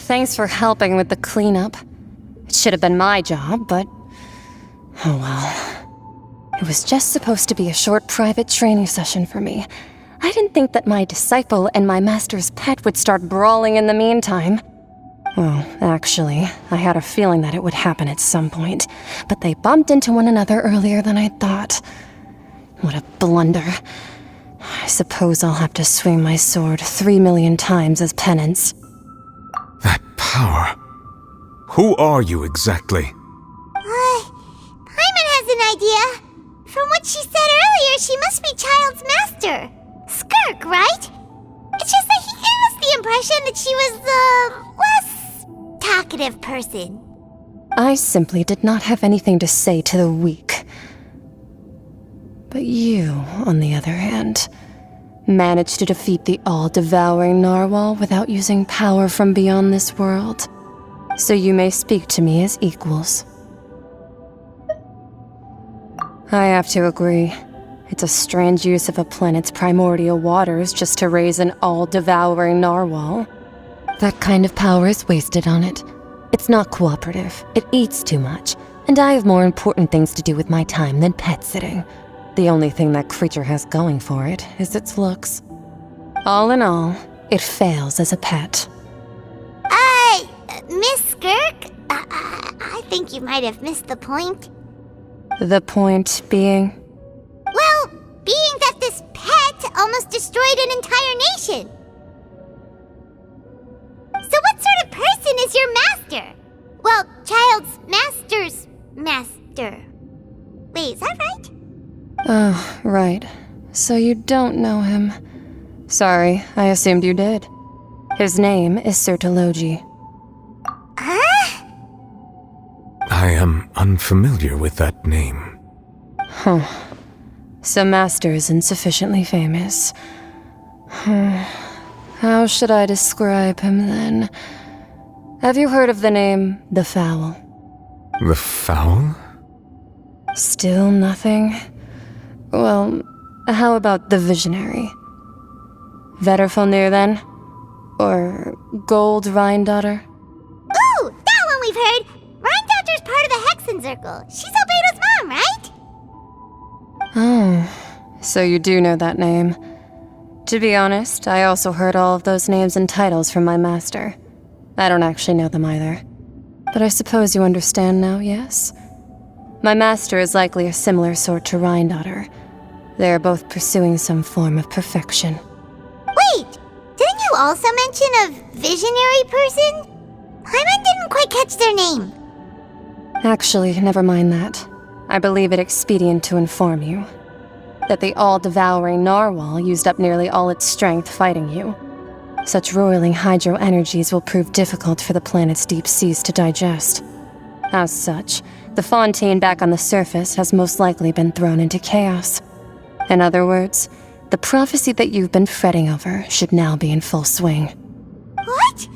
Thanks for helping with the cleanup. It should have been my job, but... oh well. It was just supposed to be a short private training session for me. I didn't think that my disciple and my master's pet would start brawling in the meantime. Well, actually, I had a feeling that it would happen at some point, but they bumped into one another earlier than I thought. What a blunder. I suppose I'll have to swing my sword 3 million times as penance. That power. Who are you exactly? Paimon has an idea. From what she said earlier, she must be Child's master. Skirk, right? It's just that he gave us the impression that she was the less talkative person. I simply did not have anything to say to the weak. But you, on the other hand, managed to defeat the all-devouring narwhal without using power from beyond this world. So you may speak to me as equals. I have to agree. It's a strange use of a planet's primordial waters just to raise an all-devouring narwhal. That kind of power is wasted on it. It's not cooperative. It eats too much. And I have more important things to do with my time than pet sitting. The only thing that creature has going for it is its looks. All in all, it fails as a pet. Miss Skirk? I think you might have missed the point. The point being? Well, being that this pet almost destroyed an entire nation. So what sort of person is your master? Well, Child's master's master. Wait, is that right? Oh, right. So you don't know him. Sorry, I assumed you did. His name is Sertologi. Huh? I am unfamiliar with that name. Huh. So Master isn't sufficiently famous. How should I describe him then? Have you heard of the name The Fowl? The Fowl? Still nothing? Well, how about the Visionary? Vetterfalnir, then? Or Gold Rhine-Daughter? Ooh, that one we've heard! Rhine-Daughter's part of the Hexen Circle. She's Albedo's mom, right? Oh, so you do know that name. To be honest, I also heard all of those names and titles from my master. I don't actually know them either. But I suppose you understand now, yes? My master is likely a similar sort to Rhine-Daughter. They are both pursuing some form of perfection. Wait! Didn't you also mention a visionary person? Paimon didn't quite catch their name. Actually, never mind that. I believe it expedient to inform you that the all-devouring narwhal used up nearly all its strength fighting you. Such roiling hydro energies will prove difficult for the planet's deep seas to digest. As such, the fontaine back on the surface has most likely been thrown into chaos. In other words, the prophecy that you've been fretting over should now be in full swing. What?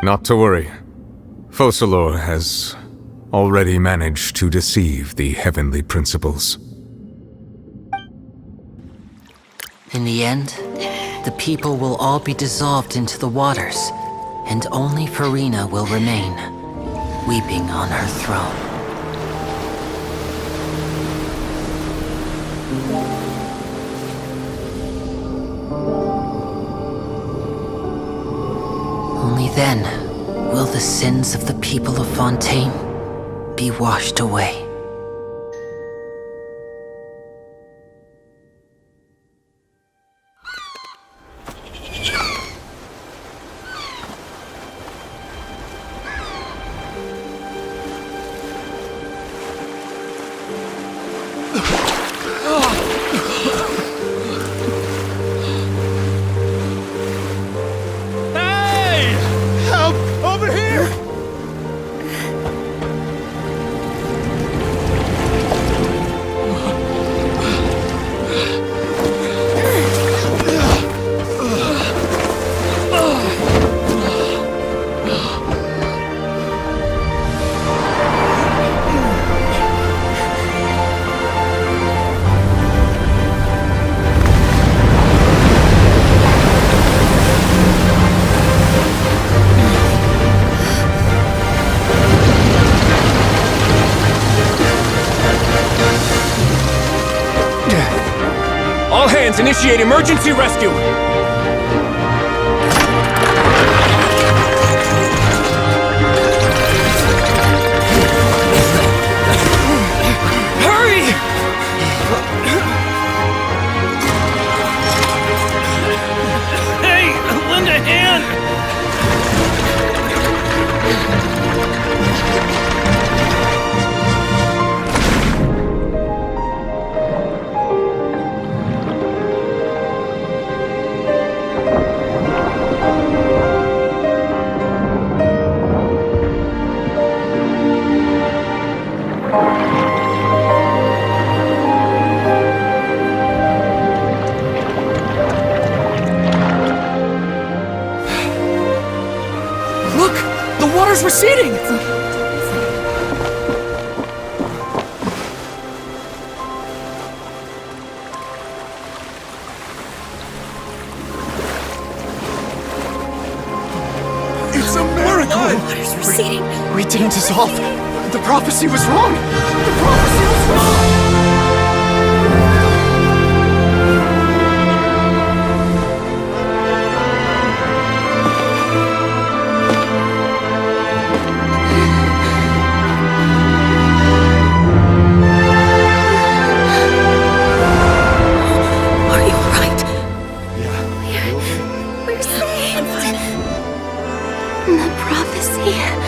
Not to worry. Focalor has already managed to deceive the heavenly principles. In the end, the people will all be dissolved into the waters, and only Farina will remain, weeping on her throne. Only then will the sins of the people of Fontaine be washed away. All hands, initiate emergency rescue! Hurry! Hey, lend a hand! Look! The water's receding! It's a miracle! Water's receding. We didn't dissolve. The prophecy was wrong! The prophecy was wrong! We're saved. The prophecy was wrong.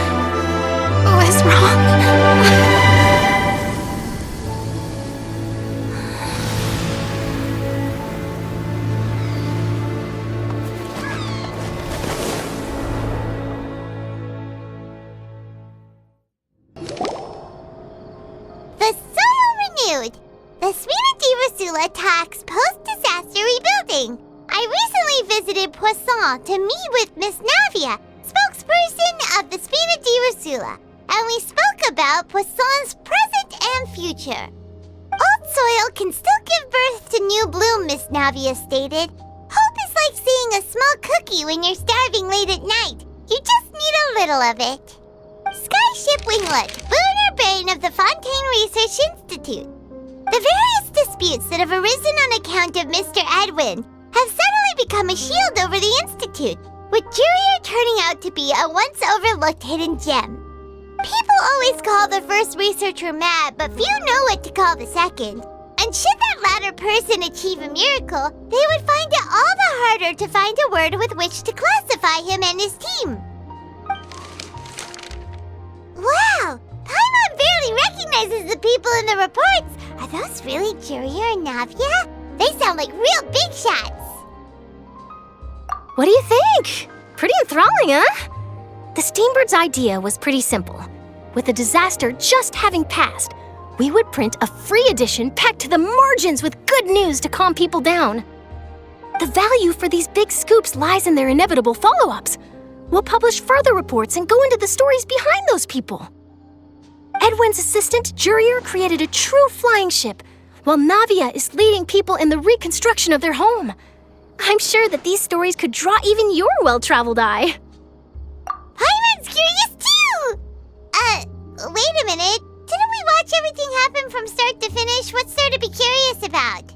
The soil renewed. The Spirit Divasula talks post-disaster rebuilding. I recently visited Poisson to meet with Miss Navia, spokesperson of the Spirit Divasula, and we spoke about Poisson's present and future. Old soil can still give birth to new bloom, Miss Navia stated. Hope is like seeing a small cookie when you're starving late at night. You just need a little of it. Skyship Winglet, lunar brain of the Fontaine Research Institute. The various disputes that have arisen on account of Mr. Edwin have suddenly become a shield over the Institute, with Jurier turning out to be a once overlooked hidden gem. People always call the first researcher mad, but few know what to call the second. And should that latter person achieve a miracle, they would find it all the harder to find a word with which to classify him and his team. Wow! Paimon barely recognizes the people in the reports. Are those really Jurier and Navia? They sound like real big shots. What do you think? Pretty enthralling, huh? The Steambird's idea was pretty simple. With the disaster just having passed, we would print a free edition packed to the margins with good news to calm people down. The value for these big scoops lies in their inevitable follow-ups. We'll publish further reports and go into the stories behind those people. Edwin's assistant, Jurier, created a true flying ship, while Navia is leading people in the reconstruction of their home. I'm sure that these stories could draw even your well-traveled eye. Paimon's curious too! Wait a minute. Didn't we watch everything happen from start to finish? What's there to be curious about?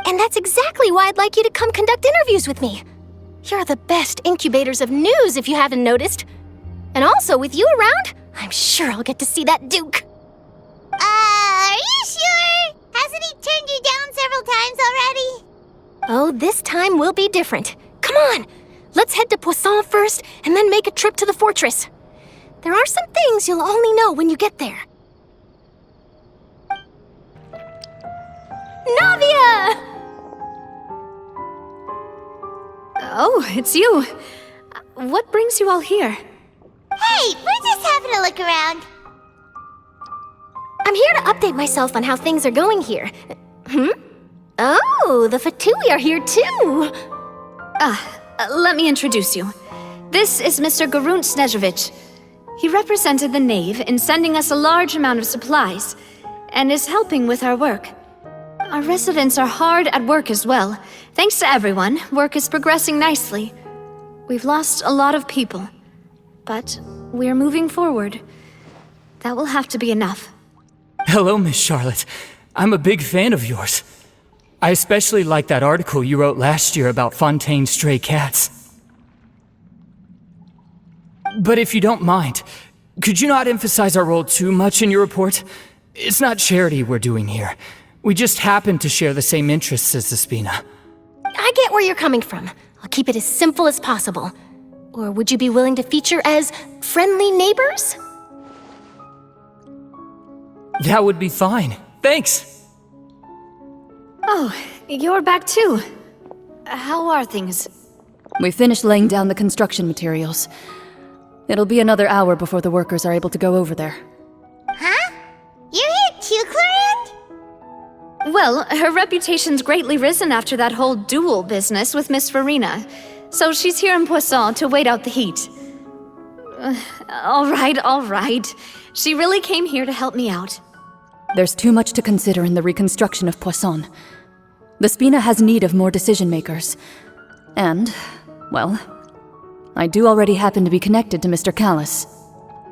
And that's exactly why I'd like you to come conduct interviews with me. You're the best incubators of news if you haven't noticed. And also, with you around, I'm sure I'll get to see that Duke. Are you sure? Hasn't he turned you down several times already? Oh, this time will be different. Come on, let's head to Poisson first and then make a trip to the fortress. There are some things you'll only know when you get there. Navia! Oh, it's you. What brings you all here? Hey, we're just having a look around. I'm here to update myself on how things are going here. Oh, the Fatui are here too! Let me introduce you. This is Mr. Garunt Snežević. He represented the Knave in sending us a large amount of supplies, and is helping with our work. Our residents are hard at work as well. Thanks to everyone, work is progressing nicely. We've lost a lot of people, but we're moving forward. That will have to be enough. Hello, Miss Charlotte. I'm a big fan of yours. I especially like that article you wrote last year about Fontaine's stray cats. But if you don't mind, could you not emphasize our role too much in your report? It's not charity we're doing here. We just happen to share the same interests as the Spina. I get where you're coming from. I'll keep it as simple as possible. Or would you be willing to feature as friendly neighbors? That would be fine. Thanks! Oh, you're back too. How are things? We finished laying down the construction materials. It'll be another hour before the workers are able to go over there. Huh? You're here too, Clarand? Well, her reputation's greatly risen after that whole duel business with Miss Farina. So she's here in Poisson to wait out the heat. All right. She really came here to help me out. There's too much to consider in the reconstruction of Poisson. The Spina has need of more decision-makers. And, well, I do already happen to be connected to Mr. Callis.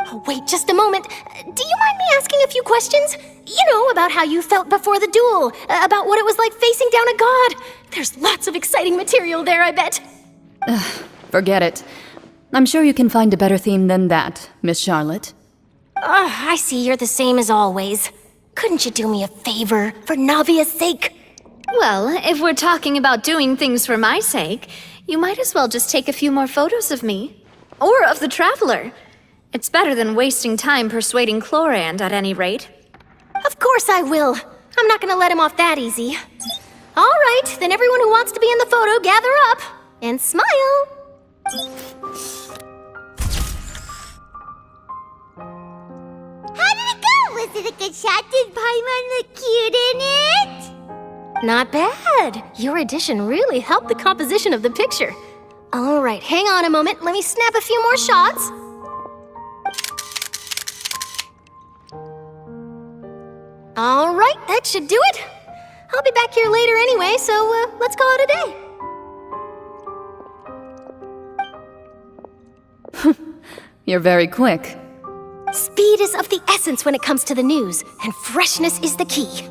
Oh, wait just a moment. Do you mind me asking a few questions? You know, about how you felt before the duel, about what it was like facing down a god. There's lots of exciting material there, I bet. Forget it. I'm sure you can find a better theme than that, Miss Charlotte. I see you're the same as always. Couldn't you do me a favor, for Navia's sake? Well, if we're talking about doing things for my sake, you might as well just take a few more photos of me. Or of the Traveler. It's better than wasting time persuading Chlorand, at any rate. Of course I will. I'm not gonna let him off that easy. All right, then everyone who wants to be in the photo, gather up. And smile. How did it go? Was it a good shot? Did Paimon look cute in it? Not bad. Your addition really helped the composition of the picture. All right, hang on a moment. Let me snap a few more shots. All right, that should do it. I'll be back here later anyway, so let's call it a day. You're very quick. Speed is of the essence when it comes to the news, and freshness is the key.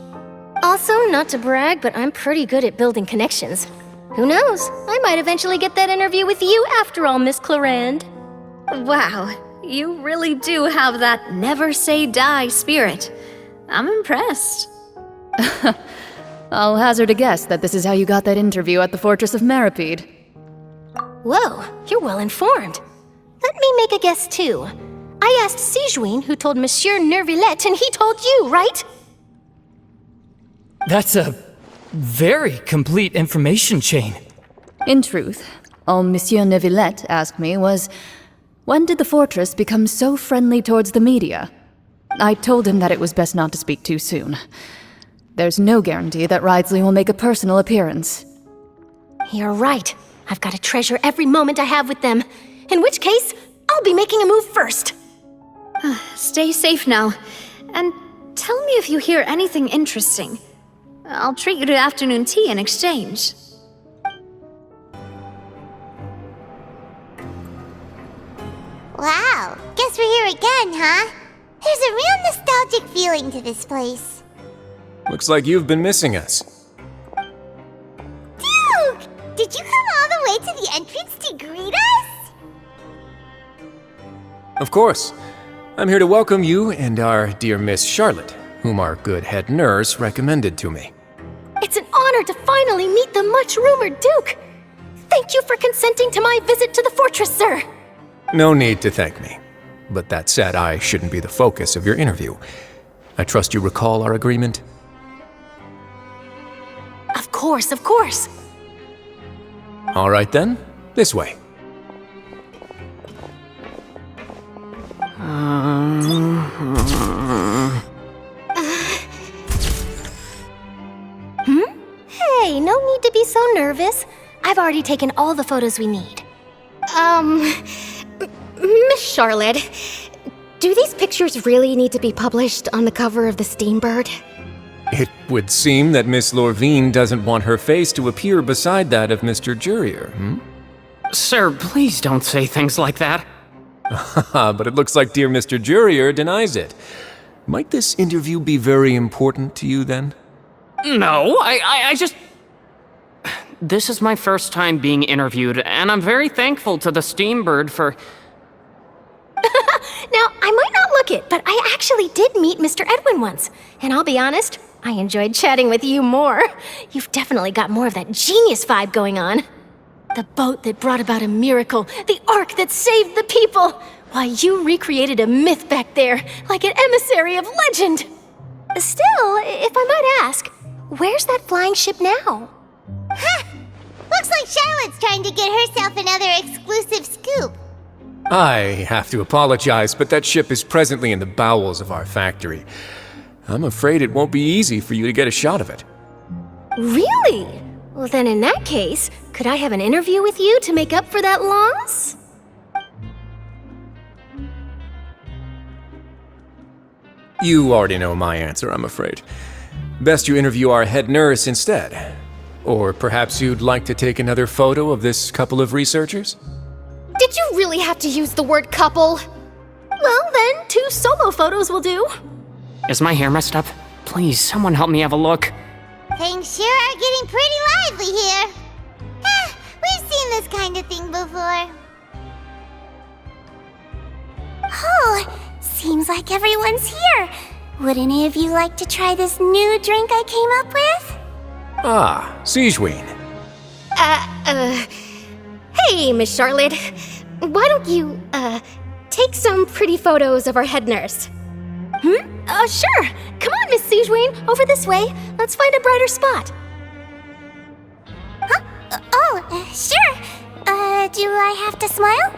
Also, not to brag, but I'm pretty good at building connections. Who knows? I might eventually get that interview with you after all, Miss Chlorand. Wow, you really do have that never say die spirit. I'm impressed. I'll hazard a guess that this is how you got that interview at the Fortress of Meripede. Whoa, you're well informed. Let me make a guess too. I asked Sijuin who told Monsieur Nervillet, and he told you, right? That's a very complete information chain. In truth, all Monsieur Neuvillette asked me was, when did the fortress become so friendly towards the media? I told him that it was best not to speak too soon. There's no guarantee that Ridsley will make a personal appearance. You're right. I've got to treasure every moment I have with them. In which case, I'll be making a move first. Stay safe now. And tell me if you hear anything interesting. I'll treat you to afternoon tea in exchange. Wow, guess we're here again, huh? There's a real nostalgic feeling to this place. Looks like you've been missing us. Duke! Did you come all the way to the entrance to greet us? Of course. I'm here to welcome you and our dear Miss Charlotte, whom our good head nurse recommended to me. It's an honor to finally meet the much-rumored Duke. Thank you for consenting to my visit to the fortress, sir. No need to thank me. But that said, I shouldn't be the focus of your interview. I trust you recall our agreement? Of course, of course. All right then, this way. Hey, no need to be so nervous. I've already taken all the photos we need. Miss Charlotte, do these pictures really need to be published on the cover of the Steambird? It would seem that Miss Lorvine doesn't want her face to appear beside that of Mr. Jurier, Sir, please don't say things like that. But it looks like dear Mr. Jurier denies it. Might this interview be very important to you then? No, I just... This is my first time being interviewed, and I'm very thankful to the Steambird for... Now, I might not look it, but I actually did meet Mr. Edwin once. And I'll be honest, I enjoyed chatting with you more. You've definitely got more of that genius vibe going on. The boat that brought about a miracle, the ark that saved the people. Why, you recreated a myth back there, like an emissary of legend. Still, if I might ask, where's that flying ship now? Ha! Looks like Charlotte's trying to get herself another exclusive scoop. I have to apologize, but that ship is presently in the bowels of our factory. I'm afraid it won't be easy for you to get a shot of it. Really? Well, then in that case, could I have an interview with you to make up for that loss? You already know my answer, I'm afraid. Best you interview our head nurse instead. Or perhaps you'd like to take another photo of this couple of researchers? Did you really have to use the word couple? Well, then, 2 solo photos will do. Is my hair messed up? Please, someone help me have a look. Things sure are getting pretty lively here. We've seen this kind of thing before. Oh, seems like everyone's here. Would any of you like to try this new drink I came up with? Ah, Siegeween. Hey, Miss Charlotte. Why don't you, take some pretty photos of our head nurse? Sure. Come on, Miss Siegeween, over this way. Let's find a brighter spot. Huh? Sure. Do I have to smile?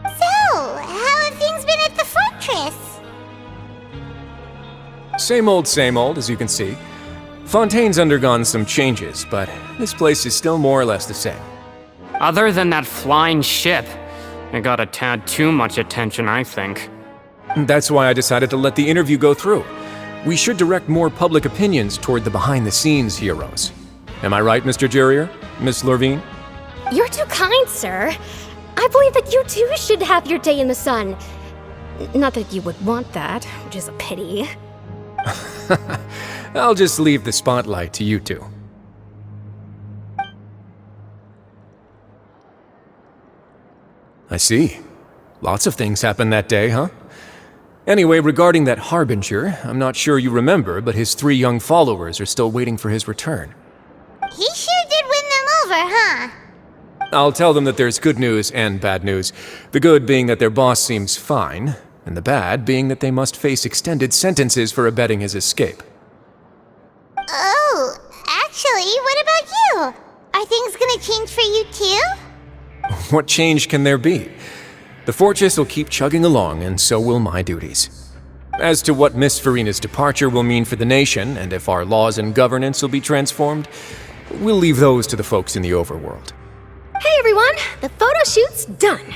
So, how have things been at the fortress? Same old, as you can see. Fontaine's undergone some changes, but this place is still more or less the same. Other than that flying ship, it got a tad too much attention, I think. That's why I decided to let the interview go through. We should direct more public opinions toward the behind-the-scenes heroes. Am I right, Mr. Jurier? Miss Lorvine? You're too kind, sir. I believe that you too should have your day in the sun. Not that you would want that, which is a pity. I'll just leave the spotlight to you two. I see. Lots of things happened that day, huh? Anyway, regarding that Harbinger, I'm not sure you remember, but his 3 young followers are still waiting for his return. He sure did win them over, huh? I'll tell them that there's good news and bad news. The good being that their boss seems fine, and the bad being that they must face extended sentences for abetting his escape. Oh, actually, what about you? Are things gonna change for you too? What change can there be? The fortress will keep chugging along, and so will my duties. As to what Miss Farina's departure will mean for the nation, and if our laws and governance will be transformed, we'll leave those to the folks in the overworld. Hey everyone, the photo shoot's done.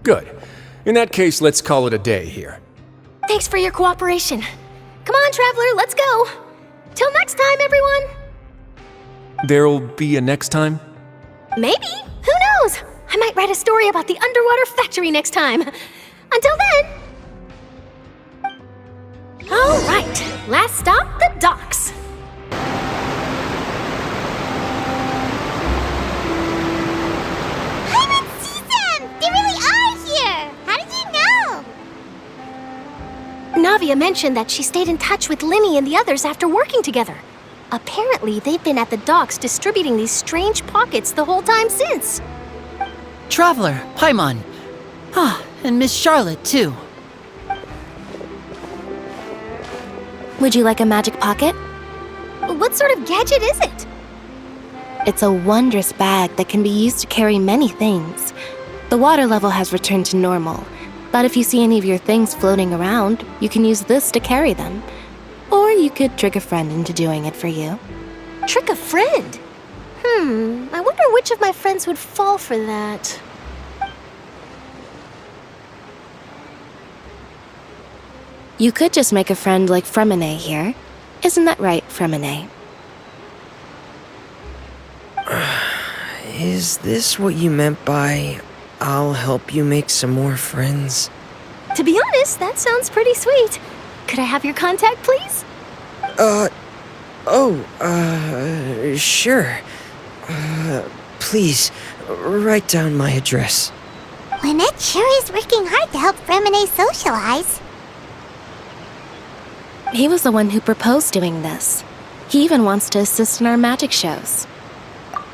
Good. In that case, let's call it a day here. Thanks for your cooperation. Come on, Traveler, let's go. Till next time, everyone. There'll be a next time? Maybe. Who knows? I might write a story about the underwater factory next time. Until then. All right, last stop, the docks. Olivia mentioned that she stayed in touch with Linny and the others after working together. Apparently, they've been at the docks distributing these strange pockets the whole time since. Traveler, Paimon. Ah, and Miss Charlotte, too. Would you like a magic pocket? What sort of gadget is it? It's a wondrous bag that can be used to carry many things. The water level has returned to normal, but if you see any of your things floating around, you can use this to carry them. Or you could trick a friend into doing it for you. Trick a friend? I wonder which of my friends would fall for that. You could just make a friend like Fremine here. Isn't that right, Fremine? Is this what you meant by, I'll help you make some more friends? To be honest, that sounds pretty sweet. Could I have your contact, please? Sure. Please, write down my address. Lynette sure is working hard to help Fremine socialize. He was the one who proposed doing this. He even wants to assist in our magic shows.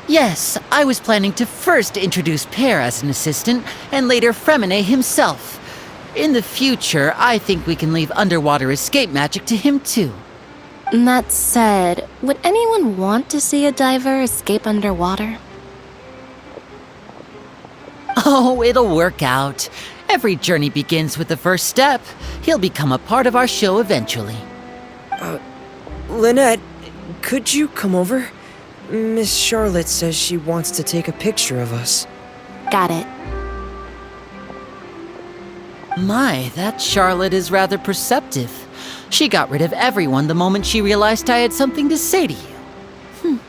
Yes, I was planning to first introduce Pear as an assistant, and later Fremine himself. In the future, I think we can leave underwater escape magic to him too. That said, would anyone want to see a diver escape underwater? Oh, it'll work out. Every journey begins with the first step. He'll become a part of our show eventually. Lynette, could you come over? Miss Charlotte says she wants to take a picture of us. Got it. My, that Charlotte is rather perceptive. She got rid of everyone the moment she realized I had something to say to you.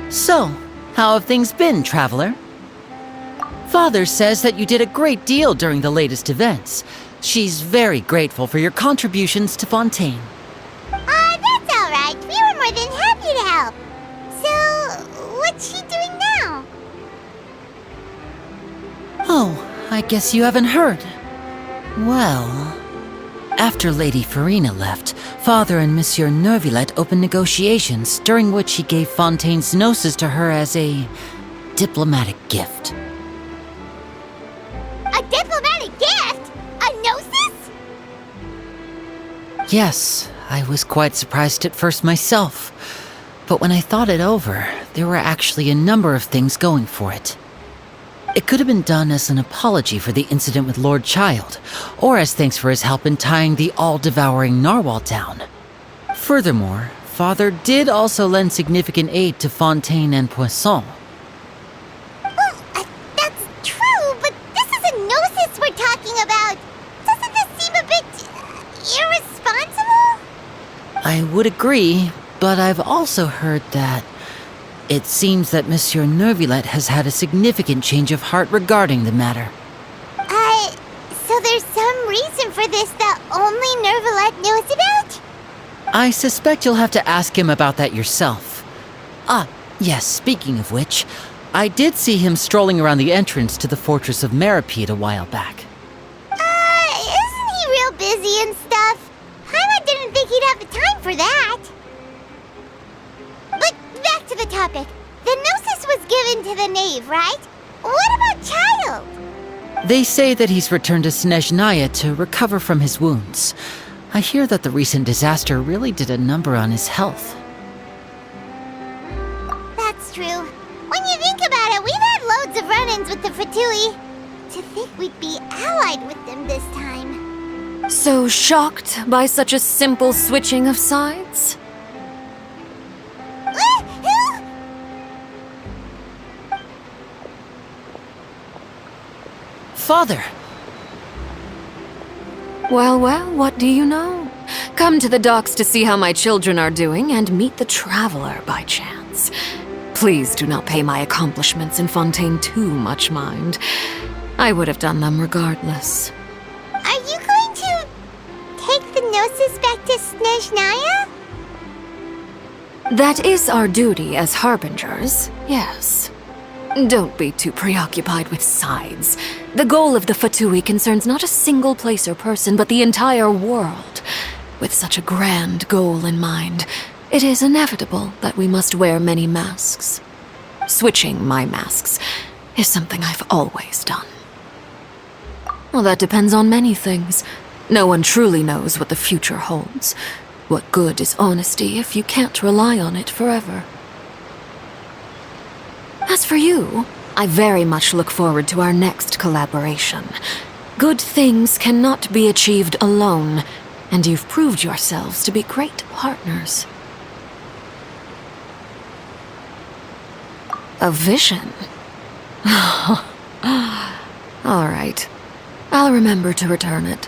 So, how have things been, Traveler? Father says that you did a great deal during the latest events. She's very grateful for your contributions to Fontaine. That's all right. We were more than happy to help. So, what's she doing now? Oh, I guess you haven't heard. Well, after Lady Farina left, Father and Monsieur Neuvillette opened negotiations, during which he gave Fontaine's gnosis to her as a diplomatic gift. A diplomatic gift? A gnosis? Yes, I was quite surprised at first myself. But when I thought it over, there were actually a number of things going for it. It could have been done as an apology for the incident with Lord Child, or as thanks for his help in tying the all-devouring narwhal down. Furthermore, Father did also lend significant aid to Fontaine and Poisson. Well, that's true, but this is a gnosis we're talking about. Doesn't this seem a bit irresponsible? I would agree, but I've also heard that it seems that Monsieur Neuvillette has had a significant change of heart regarding the matter. So there's some reason for this that only Neuvillette knows about? I suspect you'll have to ask him about that yourself. Ah, yes, speaking of which, I did see him strolling around the entrance to the Fortress of Meripede a while back. Isn't he real busy and stuff? Paimon didn't think he'd have the time for that. But back to the topic. The gnosis was given to the knave, right? What about Child? They say that he's returned to Snezhnaya to recover from his wounds. I hear that the recent disaster really did a number on his health. That's true. When you think about it, we've had loads of run-ins with the Fatui. To think we'd be allied with them this time. So shocked by such a simple switching of sides? Father! Well, what do you know? Come to the docks to see how my children are doing and meet the Traveler by chance. Please do not pay my accomplishments in Fontaine too much mind. I would have done them regardless. Are you going to take the gnosis back to Snezhnaya? That is our duty as harbingers, yes. Don't be too preoccupied with sides. The goal of the Fatui concerns not a single place or person, but the entire world. With such a grand goal in mind, it is inevitable that we must wear many masks. Switching my masks is something I've always done. Well, that depends on many things. No one truly knows what the future holds. What good is honesty if you can't rely on it forever? As for you, I very much look forward to our next collaboration. Good things cannot be achieved alone, and you've proved yourselves to be great partners. A vision? All right. I'll remember to return it.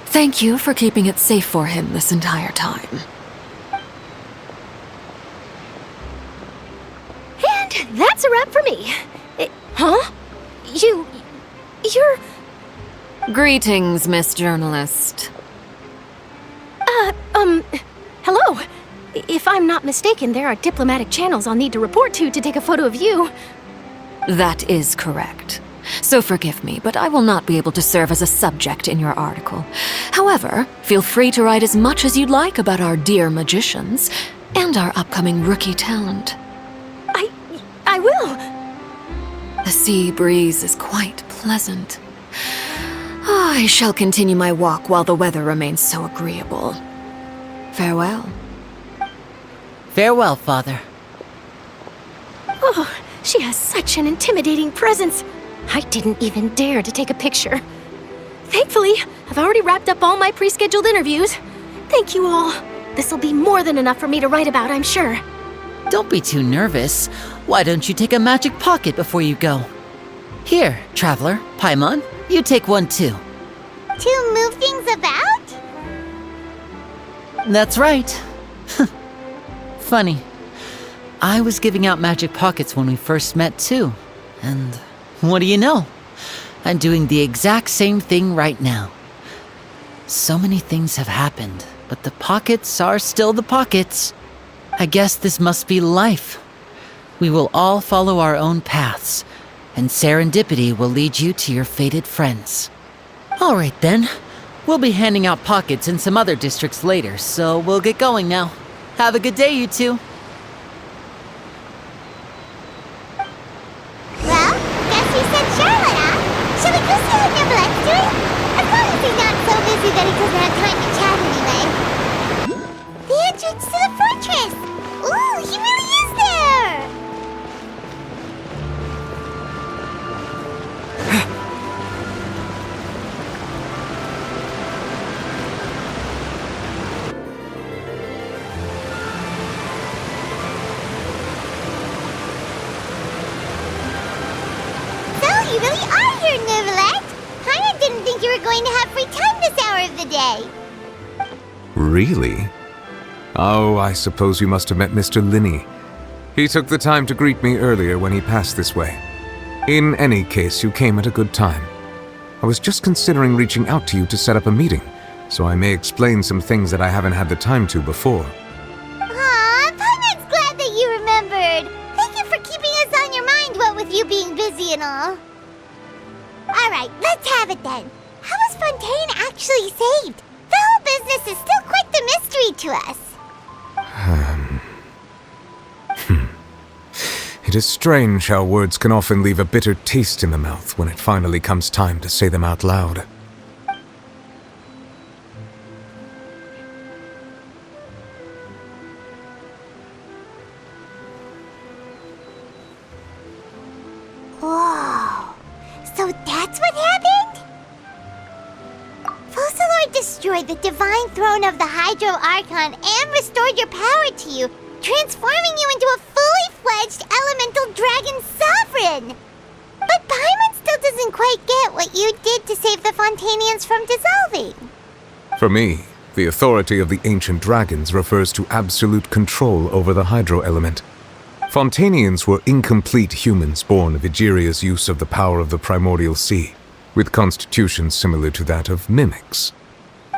Thank you for keeping it safe for him this entire time. And that's a wrap for me. Huh? You're... Greetings, Miss Journalist. Hello. If I'm not mistaken, there are diplomatic channels I'll need to report to take a photo of you. That is correct. So forgive me, but I will not be able to serve as a subject in your article. However, feel free to write as much as you'd like about our dear magicians and our upcoming rookie talent. I will. The sea breeze is quite pleasant. I shall continue my walk while the weather remains so agreeable. Farewell. Farewell, Father. Oh, she has such an intimidating presence. I didn't even dare to take a picture. Thankfully, I've already wrapped up all my pre-scheduled interviews. Thank you all. This'll be more than enough for me to write about, I'm sure. Don't be too nervous. Why don't you take a magic pocket before you go? Here, Traveler, Paimon, you take one too. To move things about? That's right. Funny. I was giving out magic pockets when we first met too. And what do you know? I'm doing the exact same thing right now. So many things have happened, but the pockets are still the pockets. I guess this must be life. We will all follow our own paths, and serendipity will lead you to your fated friends. All right then. We'll be handing out pockets in some other districts later, so we'll get going now. Have a good day, you two. Well, guess you said Charlotte, huh? Shall we go see how Nibble's doing? As long as he's not so busy that he doesn't have time to chat anyway. The entrance to the fortress! Ooh, he really is there! You really are here, Nivelet! Paimon didn't think you were going to have free time this hour of the day. Really? Oh, I suppose you must have met Mr. Linney. He took the time to greet me earlier when he passed this way. In any case, you came at a good time. I was just considering reaching out to you to set up a meeting, so I may explain some things that I haven't had the time to before. Aw, Paimon's glad that you remembered. Thank you for keeping us on your mind, what with you being busy and all. Alright, let's have it then. How was Fontaine actually saved? The whole business is still quite the mystery to us. It is strange how words can often leave a bitter taste in the mouth when it finally comes time to say them out loud. Whoa. So that's what happened? Focalord destroyed the divine throne of the Hydro Archon and restored your power to you, transforming you into a fully fledged elemental dragon sovereign. But Paimon still doesn't quite get what you did to save the Fontanians from dissolving. For me, the authority of the ancient dragons refers to absolute control over the hydro element. Fontanians were incomplete humans born of Egeria's use of the power of the primordial sea, with constitutions similar to that of mimics.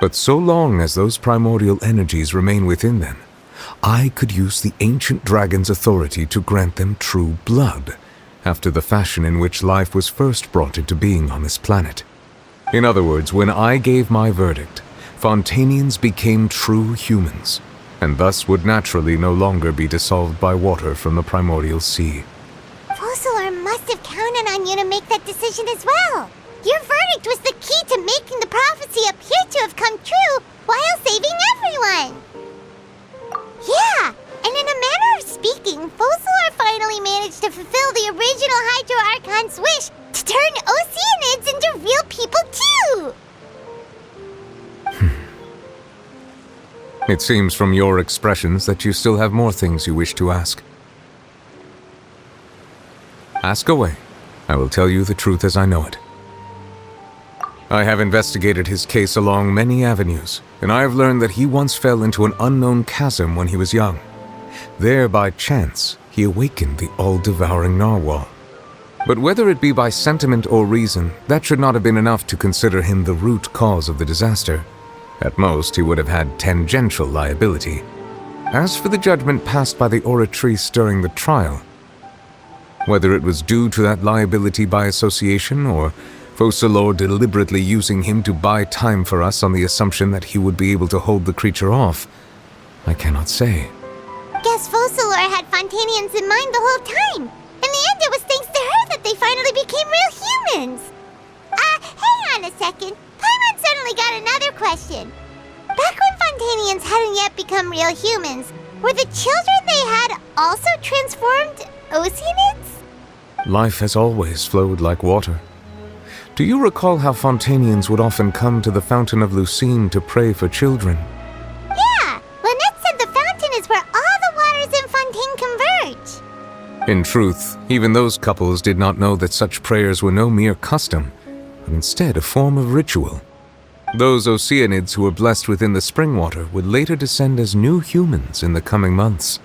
But so long as those primordial energies remain within them, I could use the ancient dragon's authority to grant them true blood, after the fashion in which life was first brought into being on this planet. In other words, when I gave my verdict, Fontanians became true humans, and thus would naturally no longer be dissolved by water from the primordial sea. Focalor must have counted on you to make that decision as well. Your verdict was the key to making the prophecy appear to have come true while saving everyone. Yeah, and in a manner of speaking, Focalor finally managed to fulfill the original Hydro Archon's wish to turn Oceanids into real people too! It seems from your expressions that you still have more things you wish to ask. Ask away. I will tell you the truth as I know it. I have investigated his case along many avenues, and I have learned that he once fell into an unknown chasm when he was young. There, by chance, he awakened the all-devouring narwhal. But whether it be by sentiment or reason, that should not have been enough to consider him the root cause of the disaster. At most, he would have had tangential liability. As for the judgment passed by the Oratrice during the trial, whether it was due to that liability by association or Focalor deliberately using him to buy time for us on the assumption that he would be able to hold the creature off, I cannot say. Guess Focalor had Fontanians in mind the whole time. In the end, it was thanks to her that they finally became real humans. Hang on a second. Paimon suddenly got another question. Back when Fontanians hadn't yet become real humans, were the children they had also transformed Oceanids? Life has always flowed like water. Do you recall how Fontanians would often come to the Fountain of Lucine to pray for children? Yeah! Lynette said the fountain is where all the waters in Fontaine converge. In truth, even those couples did not know that such prayers were no mere custom, but instead a form of ritual. Those Oceanids who were blessed within the spring water would later descend as new humans in the coming months.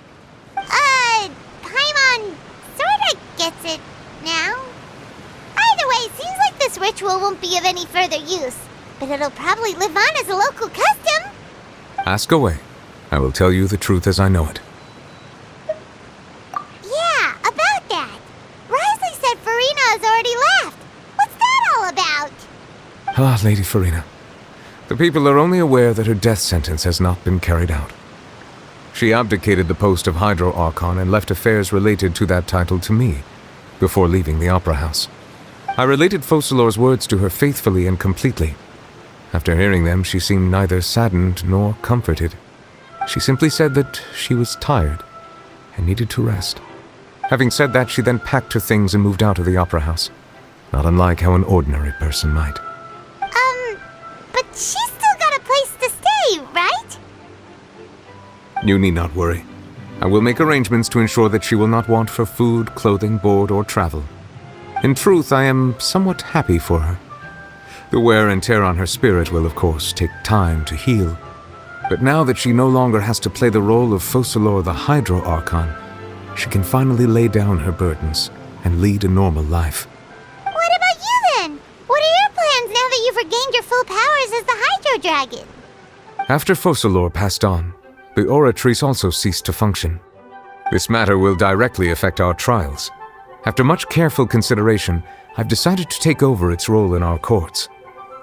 Paimon sorta gets it now. Either way, seems like this ritual won't be of any further use, but it'll probably live on as a local custom. Ask away. I will tell you the truth as I know it. Yeah, about that. Risley said Farina has already left. What's that all about? Ah, Lady Farina. The people are only aware that her death sentence has not been carried out. She abdicated the post of Hydro Archon and left affairs related to that title to me, before leaving the Opera House. I related Focalor's words to her faithfully and completely. After hearing them, she seemed neither saddened nor comforted. She simply said that she was tired and needed to rest. Having said that, she then packed her things and moved out of the Opera House, not unlike how an ordinary person might. But she's still got a place to stay, right? You need not worry. I will make arrangements to ensure that she will not want for food, clothing, board, or travel. In truth, I am somewhat happy for her. The wear and tear on her spirit will, of course, take time to heal. But now that she no longer has to play the role of Focalor the Hydro Archon, she can finally lay down her burdens and lead a normal life. What about you then? What are your plans now that you've regained your full powers as the Hydro Dragon? After Focalor passed on, the Oratrice also ceased to function. This matter will directly affect our trials. After much careful consideration, I've decided to take over its role in our courts.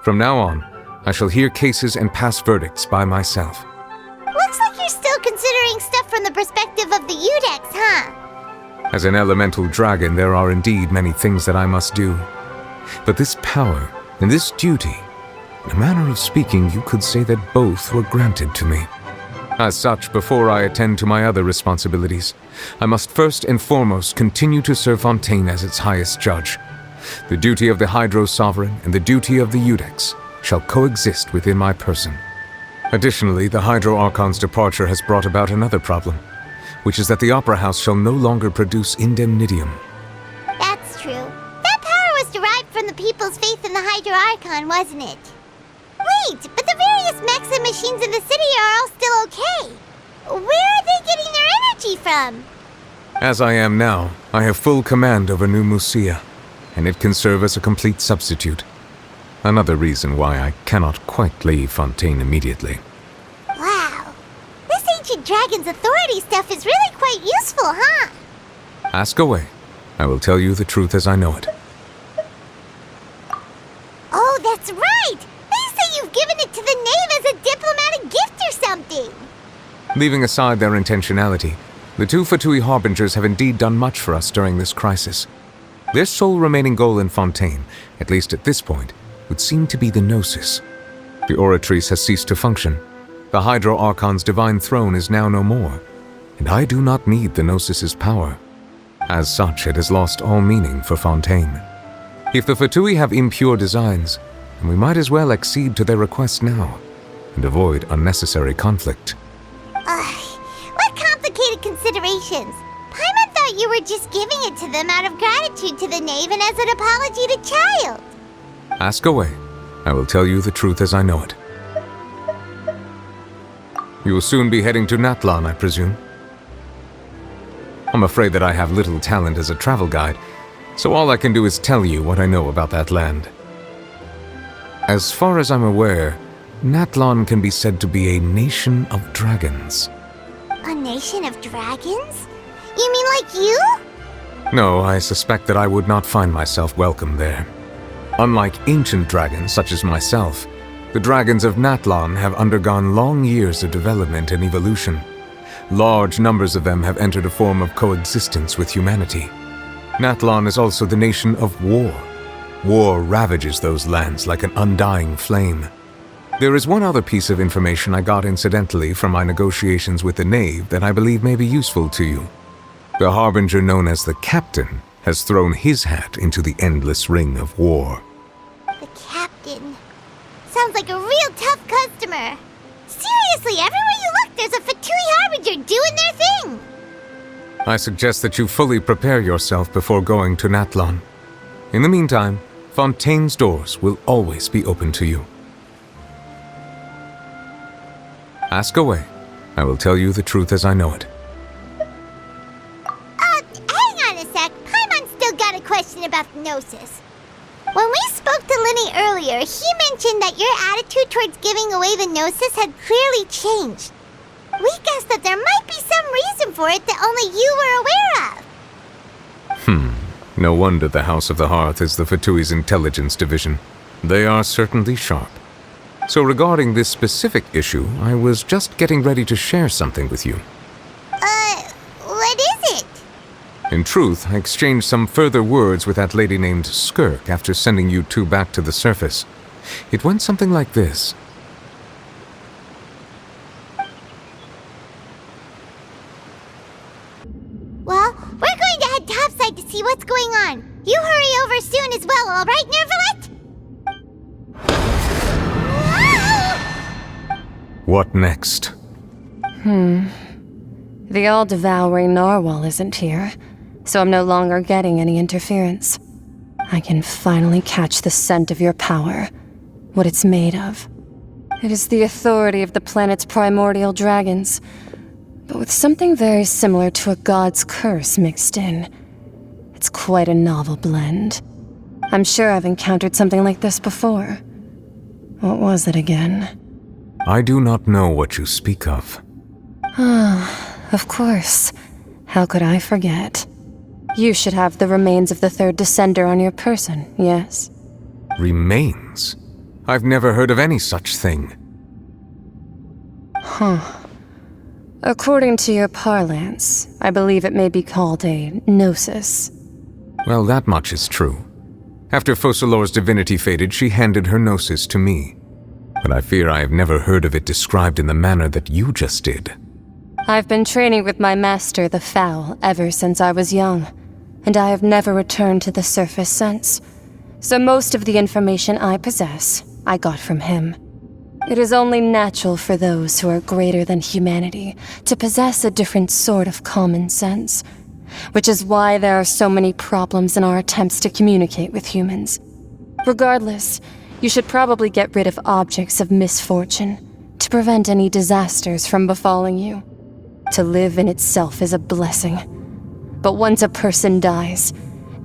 From now on, I shall hear cases and pass verdicts by myself. Looks like you're still considering stuff from the perspective of the Udex, huh? As an elemental dragon, there are indeed many things that I must do. But this power and this duty, in a manner of speaking, you could say that both were granted to me. As such, before I attend to my other responsibilities, I must first and foremost continue to serve Fontaine as its highest judge. The duty of the Hydro Sovereign and the duty of the Udex shall coexist within my person. Additionally, the Hydro Archon's departure has brought about another problem, which is that the Opera House shall no longer produce indemnitium. That's true. That power was derived from the people's faith in the Hydro Archon, wasn't it? Wait, but the various mechs and machines in the city are all still okay. Where are they getting their energy from? As I am now, I have full command over New Musia, and it can serve as a complete substitute. Another reason why I cannot quite leave Fontaine immediately. Wow. This ancient dragon's authority stuff is really quite useful, huh? Ask away. I will tell you the truth as I know it. Oh, that's right! They say you've given it to the knave as a Leaving aside their intentionality, the two Fatui Harbingers have indeed done much for us during this crisis. Their sole remaining goal in Fontaine, at least at this point, would seem to be the Gnosis. The Oratrice has ceased to function. The Hydro Archon's divine throne is now no more, and I do not need the Gnosis's power. As such, it has lost all meaning for Fontaine. If the Fatui have impure designs, then we might as well accede to their request now, and avoid unnecessary conflict. What complicated considerations? Paimon thought you were just giving it to them out of gratitude to the knave and as an apology to Child. Ask away. I will tell you the truth as I know it. You will soon be heading to Natlan, I presume? I'm afraid that I have little talent as a travel guide, so all I can do is tell you what I know about that land. As far as I'm aware, Natlan can be said to be a nation of dragons. A nation of dragons? You mean like you? No, I suspect that I would not find myself welcome there. Unlike ancient dragons such as myself, the dragons of Natlan have undergone long years of development and evolution. Large numbers of them have entered a form of coexistence with humanity. Natlan is also the nation of war. War ravages those lands like an undying flame. There is one other piece of information I got incidentally from my negotiations with the Knave that I believe may be useful to you. The Harbinger known as the Captain has thrown his hat into the endless ring of war. The Captain. Sounds like a real tough customer. Seriously, everywhere you look, there's a Fatui Harbinger doing their thing. I suggest that you fully prepare yourself before going to Natlan. In the meantime, Fontaine's doors will always be open to you. Ask away. I will tell you the truth as I know it. Hang on a sec. Paimon's still got a question about Gnosis. When we spoke to Linny earlier, he mentioned that your attitude towards giving away the Gnosis had clearly changed. We guessed that there might be some reason for it that only you were aware of. No wonder the House of the Hearth is the Fatui's intelligence division. They are certainly sharp. So regarding this specific issue, I was just getting ready to share something with you. What is it? In truth, I exchanged some further words with that lady named Skirk after sending you two back to the surface. It went something like this. Well, we're going to head topside to see what's going on. You hurry over soon as well, all right, Nervalet? What next? The all-devouring narwhal isn't here, so I'm no longer getting any interference. I can finally catch the scent of your power, what it's made of. It is the authority of the planet's primordial dragons, but with something very similar to a god's curse mixed in. It's quite a novel blend. I'm sure I've encountered something like this before. What was it again? I do not know what you speak of. Of course. How could I forget? You should have the remains of the third descender on your person, yes? Remains? I've never heard of any such thing. According to your parlance, I believe it may be called a gnosis. Well, that much is true. After Focalor's divinity faded, she handed her gnosis to me. But I fear I have never heard of it described in the manner that you just did. I've been training with my master, the Fowl, ever since I was young, and I have never returned to the surface since. So most of the information I possess, I got from him. It is only natural for those who are greater than humanity to possess a different sort of common sense, which is why there are so many problems in our attempts to communicate with humans. Regardless, you should probably get rid of objects of misfortune to prevent any disasters from befalling you. To live in itself is a blessing. But once a person dies,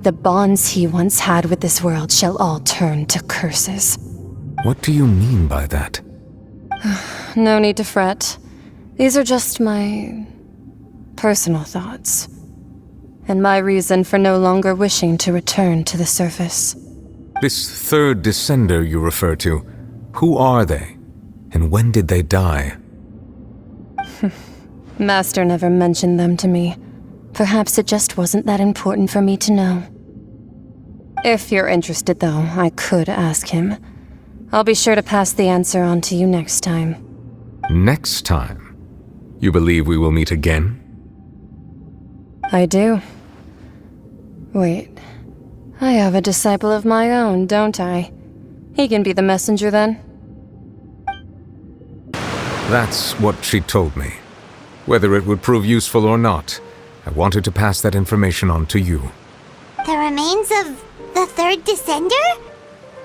the bonds he once had with this world shall all turn to curses. What do you mean by that? No need to fret. These are just my personal thoughts, and my reason for no longer wishing to return to the surface. This third descender you refer to, who are they? And when did they die? Master never mentioned them to me. Perhaps it just wasn't that important for me to know. If you're interested, though, I could ask him. I'll be sure to pass the answer on to you next time. Next time? You believe we will meet again? I do. Wait. I have a disciple of my own, don't I? He can be the messenger then? That's what she told me. Whether it would prove useful or not, I wanted to pass that information on to you. The remains of the third descender?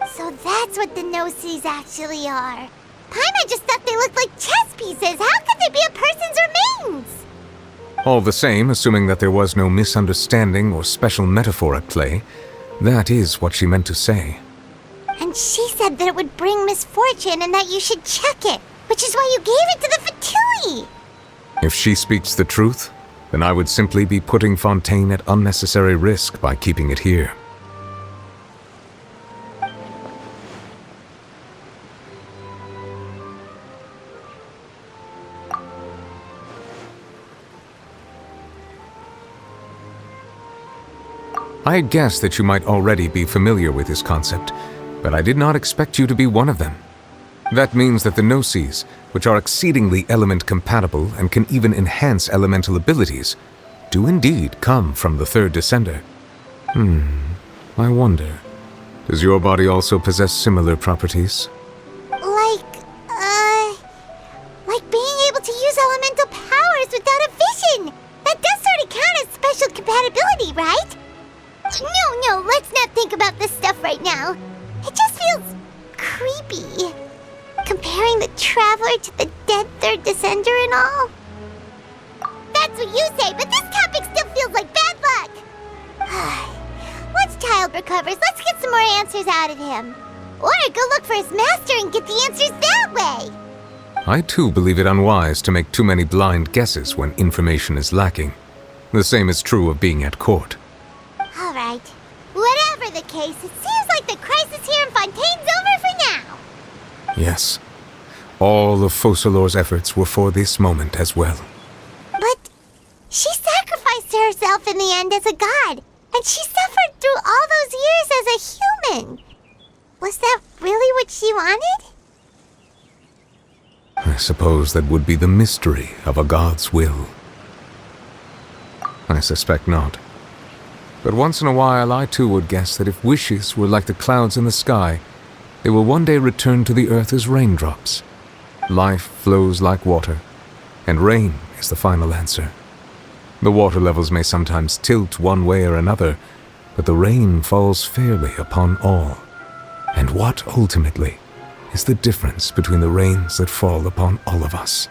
So that's what the Gnosis actually are. Paimon just thought they looked like chess pieces. How could they be a person's remains? All the same, assuming that there was no misunderstanding or special metaphor at play, that is what she meant to say. And she said that it would bring misfortune and that you should check it, which is why you gave it to the Fatui. If she speaks the truth, then I would simply be putting Fontaine at unnecessary risk by keeping it here. I had guessed that you might already be familiar with this concept, but I did not expect you to be one of them. That means that the Gnosis, which are exceedingly element-compatible and can even enhance elemental abilities, do indeed come from the third descender. I wonder, does your body also possess similar properties? Like being able to use elemental powers without a vision! That does sort of count as special compatibility, right? No, let's not think about this stuff right now. It just feels creepy. Comparing the Traveler to the dead third descender and all. That's what you say, but this topic still feels like bad luck. Once Child recovers, let's get some more answers out of him. Or go look for his master and get the answers that way. I too believe it unwise to make too many blind guesses when information is lacking. The same is true of being at court. Alright. Whatever the case, it seems like the crisis here in Fontaine's over for now. Yes. All of Focalor's efforts were for this moment as well. But she sacrificed herself in the end as a god, and she suffered through all those years as a human. Was that really what she wanted? I suppose that would be the mystery of a god's will. I suspect not. But once in a while, I too would guess that if wishes were like the clouds in the sky, they will one day return to the earth as raindrops. Life flows like water, and rain is the final answer. The water levels may sometimes tilt one way or another, but the rain falls fairly upon all. And what, ultimately, is the difference between the rains that fall upon all of us?